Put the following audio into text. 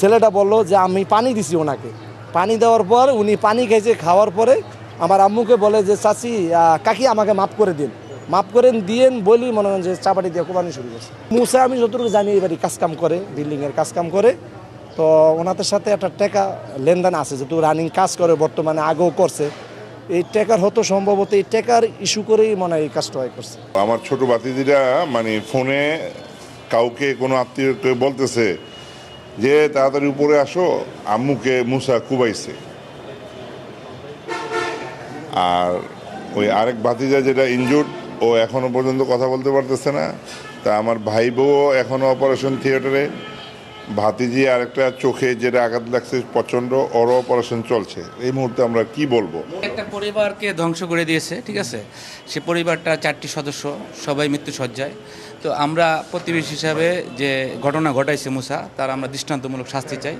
ছেলেটা বলল যে আমি পানি দিছি ওনাকে, পানি দেওয়ার পর উনি পানি খেয়েছে, খাওয়ার পরে আমার আম্মুকে বলে যে চাচি কাকি আমাকে মাফ করে দিন, মাফ করে দিয়েন বলি মনে হয় যে চাপাটি দিয়ে কোরবানি শুরু করছে। মুসা আমি যতটুকু জানি এবারই কাজকাম করে, বিল্ডিংয়ের কাজকাম করে, তো ওনাদের সাথে একটা টাকা লেনদেন আছে, যেহেতু রানিং কাজ করে বর্তমানে, আগেও করছে। এই টাকার হতো সম্ভবত এই টাকার ইস্যু করেই মনে হয় এই কাজটা করছে। আমার ছোট ভাতিজিরা মানে ফোনে কাউকে কোনো আত্মীয়কে বলতেছে যে তাড়াতাড়ি উপরে আসো, আম্মুকে মুসা কুবাইছে। আর ওই আরেক ভাতিজা যেটা ইনজুর্ড, ও এখনো পর্যন্ত কথা বলতে পারতেছে না। তা আমার ভাই বউ এখনো অপারেশন থিয়েটারে, ভাতিজি আরেকটা চোখে যেটা আঘাত লাগছে প্রচণ্ড, ওরও অপারেশন চলছে। এই মুহূর্তে আমরা কি বলবো? একটা পরিবারকে ধ্বংস করে দিয়েছে, ঠিক আছে। সে পরিবারটা 4টি সদস্য, সবাই মৃত্যুসজ্জায়। তো আমরা প্রতিবেশী হিসাবে যে ঘটনা ঘটাইছে মুসা, তার আমরা দৃষ্টান্তমূলক শাস্তি চাই।